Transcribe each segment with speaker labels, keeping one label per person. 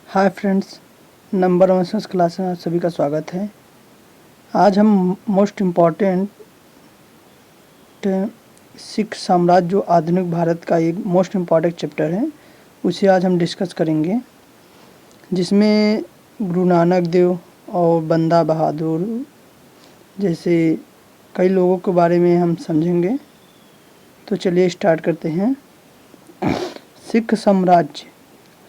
Speaker 1: Hi friends, number 1 Sanskrit class में आप सभी का स्वागत है। आज हम मोस्ट इम्पॉर्टेंट सिख साम्राज्य जो आधुनिक भारत का एक मोस्ट इम्पॉर्टेंट चैप्टर है उसे आज हम डिस्कस करेंगे, जिसमें गुरु नानक देव और बंदा बहादुर जैसे कई लोगों के बारे में हम समझेंगे। तो चलिए स्टार्ट करते हैं।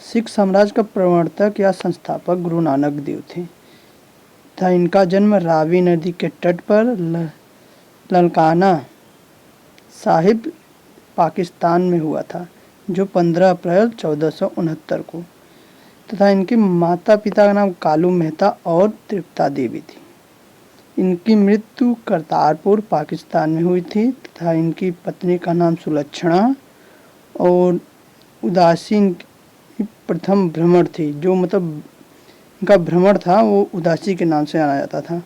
Speaker 1: सिख साम्राज्य का प्रवर्तक या संस्थापक गुरु नानक देव थे तथा इनका जन्म रावी नदी के तट पर ललकाना साहिब पाकिस्तान में हुआ था, जो 15 अप्रैल 1469 को, तथा इनके माता पिता का नाम कालू मेहता और तृप्ता देवी थी। इनकी मृत्यु करतारपुर पाकिस्तान में हुई थी तथा इनकी पत्नी का नाम सुलक्षणा और उदासी प्रथम भ्रमण थी, जो मतलब इनका भ्रमण था वो उदासी के नाम से जाना जाता था।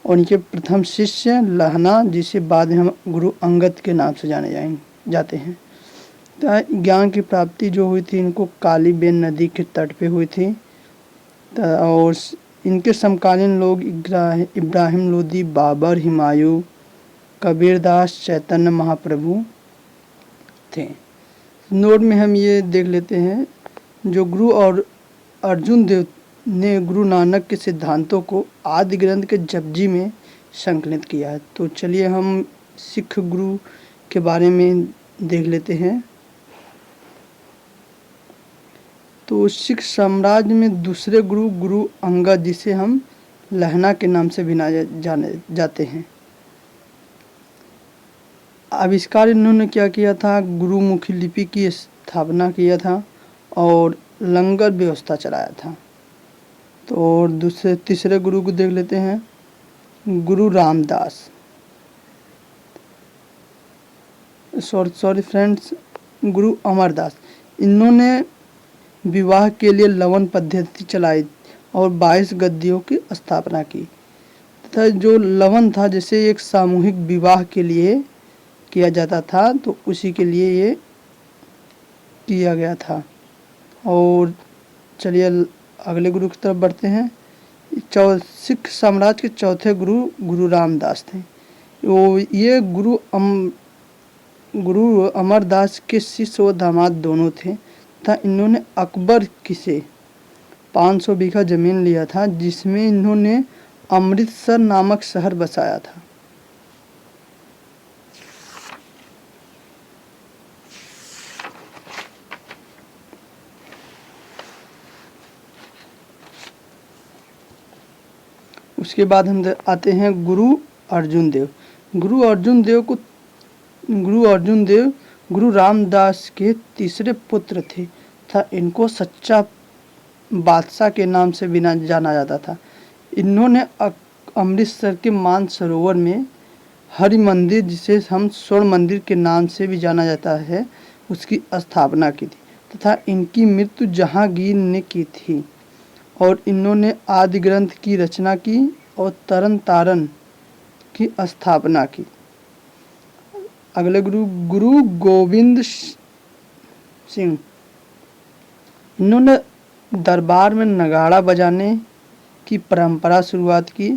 Speaker 1: और इनके प्रथम शिष्य लहना, जिसे बाद में हम गुरु अंगद के नाम से जाते हैं। तो ज्ञान की प्राप्ति जो हुई थी इनको काली बेन नदी के तट पे हुई थी। और इनके समकालीन लोग इब्राहिम लोदी, बाबर, हुमायूं, कबीरदास, चैतन्य महाप्रभु थे। नोट में हम ये देख लेते हैं, जो गुरु और अर्जुन देव ने गुरु नानक के सिद्धांतों को आदि ग्रंथ के जपजी में संकलित किया है। तो चलिए हम सिख गुरु के बारे में देख लेते हैं। तो सिख साम्राज्य में दूसरे गुरु गुरु अंगद, जिसे हम लहना के नाम से भी जाने जाते हैं, आविष्कार इन्होंने क्या किया था, गुरुमुखी लिपि की स्थापना किया था और लंगर व्यवस्था चलाया था। तो और तीसरे गुरु को देख लेते हैं, गुरु रामदास, सॉरी फ्रेंड्स, गुरु अमरदास। इन्होंने विवाह के लिए लवन पद्धति चलाई और 22 गद्दियों की स्थापना की तथा जो लवन था, जैसे एक सामूहिक विवाह के लिए किया जाता था, तो उसी के लिए ये किया गया था। और चलिए अगले गुरु की तरफ बढ़ते हैं। सिख साम्राज्य के चौथे गुरु गुरु रामदास थे। वो ये गुरु अमरदास के शिष्य व दामाद दोनों थे तथा इन्होंने अकबर से 500 बीघा जमीन लिया था, जिसमें इन्होंने अमृतसर नामक शहर बसाया था। उसके बाद हम आते हैं गुरु अर्जुन देव। गुरु अर्जुन देव गुरु रामदास के तीसरे पुत्र थे तथा इनको सच्चा बादशाह के नाम से भी जाना जाता था। इन्होंने अमृतसर के मानसरोवर में हरि मंदिर, जिसे हम स्वर्ण मंदिर के नाम से भी जाना जाता है, उसकी स्थापना की थी तथा इनकी मृत्यु जहांगीर ने की थी। और इन्होंने आदि ग्रंथ की रचना की और तरन तारण की स्थापना की। अगले गुरु गोविंद सिंह, इन्होंने दरबार में नगाड़ा बजाने की परंपरा शुरुआत की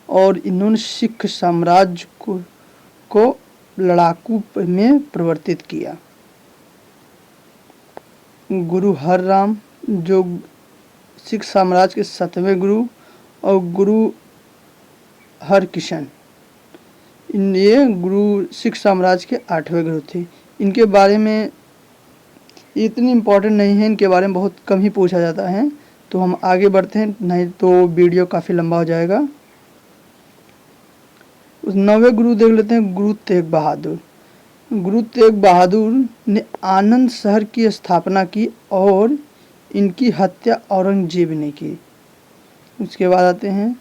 Speaker 1: और इन्होंने सिख साम्राज्य को लड़ाकू में परिवर्तित किया। गुरु हर राम, जो सिख साम्राज्य के 7वें गुरु, और गुरु हर किशन, ये गुरु सिख साम्राज्य के 8वें गुरु थे। इनके बारे में इतनी इम्पोर्टेंट नहीं है, इनके बारे में बहुत कम ही पूछा जाता है। तो हम आगे बढ़ते हैं, नहीं तो वीडियो काफ़ी लंबा हो जाएगा। उस 9वें गुरु देख लेते हैं, गुरु तेग बहादुर। गुरु तेग बहादुर ने आनंद शहर की स्थापना की और इनकी हत्या औरंगजेब ने की। उसके बाद आते हैं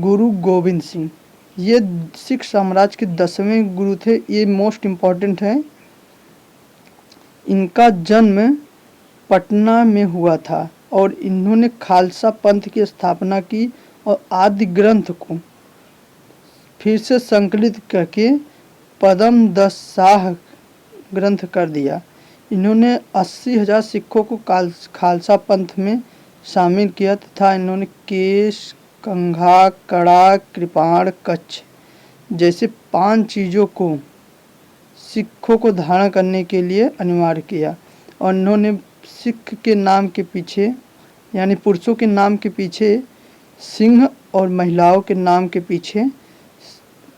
Speaker 1: गुरु गोविंद सिंह। ये सिख साम्राज्य के 10वें गुरु थे। ये मोस्ट इम्पॉर्टेंट है। इनका जन्म पटना में हुआ था और इन्होंने खालसा पंथ की स्थापना की और आदि ग्रंथ को फिर से संकलित करके पदम दस शाह ग्रंथ कर दिया। इन्होंने 80,000 सिखों को खालसा पंथ में शामिल किया तथा इन्होंने केश, कंघा, कड़ा, कृपाण, कच्छ जैसे 5 चीज़ों को सिखों को धारण करने के लिए अनिवार्य किया और इन्होंने सिख के नाम के पीछे यानी पुरुषों के नाम के पीछे सिंह और महिलाओं के नाम के पीछे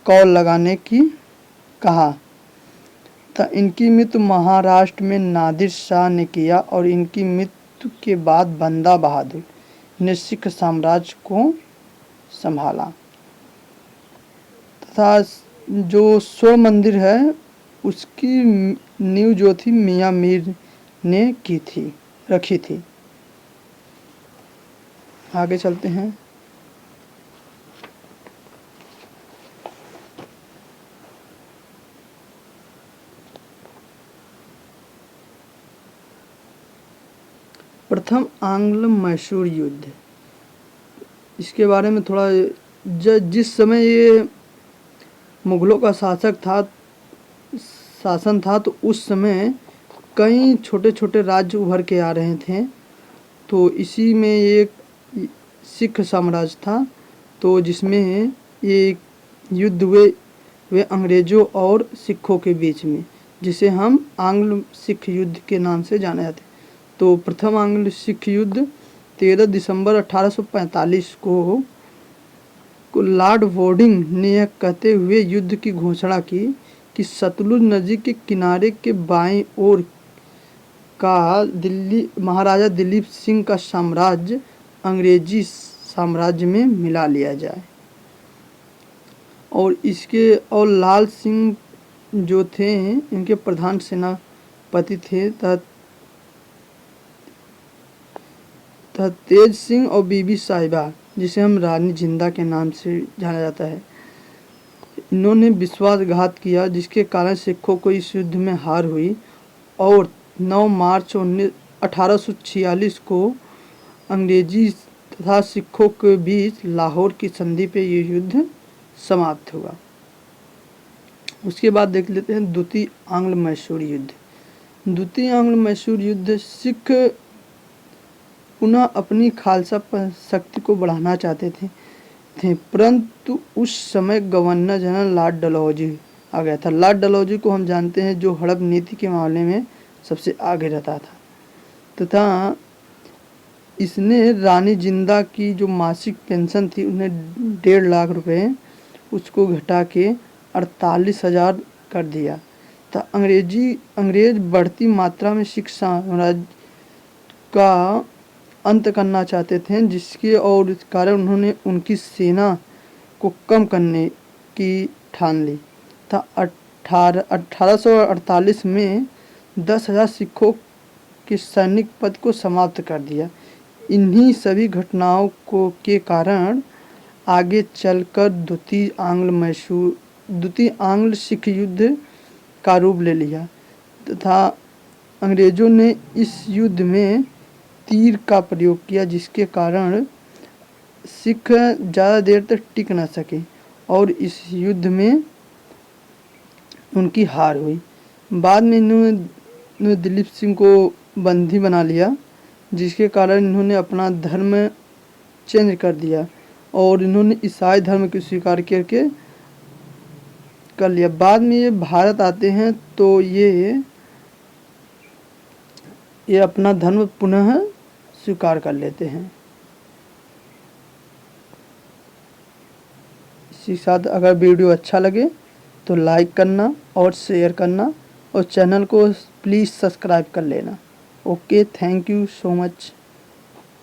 Speaker 1: कौल लगाने की कहा था। इनकी मृत्यु महाराष्ट्र में नादिर शाह ने किया और इनकी मृत्यु के बाद बंदा बहादुर ने सिख साम्राज्य को संभाला तथा जो स्वर्ण मंदिर है उसकी नींव जो थी मियाँ मीर ने रखी थी। आगे चलते हैं। प्रथम आंग्ल मैसूर युद्ध, इसके बारे में थोड़ा जिस समय ये मुगलों का शासन था तो उस समय कई छोटे छोटे राज्य उभर के आ रहे थे। तो इसी में एक सिख साम्राज्य था तो जिसमें ये युद्ध हुए अंग्रेज़ों और सिखों के बीच में, जिसे हम आंग्ल सिख युद्ध के नाम से जाने जाते। तो प्रथम आंग्ल सिख युद्ध 13 दिसंबर 1845 को लॉर्ड वोर्डिंग ने यह कहते हुए युद्ध की घोषणा की कि सतलुज नदी के किनारे के बाईं ओर का महाराजा दिलीप सिंह का साम्राज्य अंग्रेजी साम्राज्य में मिला लिया जाए और लाल सिंह जो थे इनके प्रधान सेनापति थे तथा तेज सिंह और बीबी साहिबा जिसे हम रानी जिंदा के नाम से जाना जाता है, इन्होंने विश्वासघात किया जिसके कारण सिखों को इस युद्ध में हार हुई और 9 मार्च 1846 को अंग्रेजी तथा सिखों के बीच लाहौर की संधि पे ये युद्ध समाप्त हुआ। उसके बाद देख लेते हैं द्वितीय आंग्ल मैसूर युद्ध। द्वितीय आंग्ल मैसूर युद्ध सिख पुनः अपनी खालसा शक्ति को बढ़ाना चाहते थे परंतु उस समय गवर्नर जनरल लॉर्ड डलहौजी आ गया था। लॉर्ड डलहौजी को हम जानते हैं जो हड़प नीति के मामले में सबसे आगे रहता था तथा इसने रानी जिंदा की जो मासिक पेंशन थी उन्हें 1.5 लाख रुपए उसको घटा के 48,000 कर दिया। तो अंग्रेज बढ़ती मात्रा में सिख साम्राज्य का अंत करना चाहते थे जिसके और इस कारण उन्होंने उनकी सेना को कम करने की ठान ली था। 1848 में 10,000 सिखों के सैनिक पद को समाप्त कर दिया। इन्हीं सभी घटनाओं के कारण आगे चलकर द्वितीय आंग्ल सिख युद्ध का रूप ले लिया तथा अंग्रेज़ों ने इस युद्ध में तीर का प्रयोग किया जिसके कारण सिख ज़्यादा देर तक टिक न सके और इस युद्ध में उनकी हार हुई। बाद में इन्होंने दिलीप सिंह को बंदी बना लिया जिसके कारण इन्होंने अपना धर्म चेंज कर दिया और इन्होंने ईसाई धर्म को स्वीकार करके कर लिया। बाद में ये भारत आते हैं तो ये अपना धर्म पुनः स्वीकार कर लेते हैं। इसी साथ अगर वीडियो अच्छा लगे तो लाइक करना और शेयर करना और चैनल को प्लीज़ सब्सक्राइब कर लेना। Okay, thank you so much.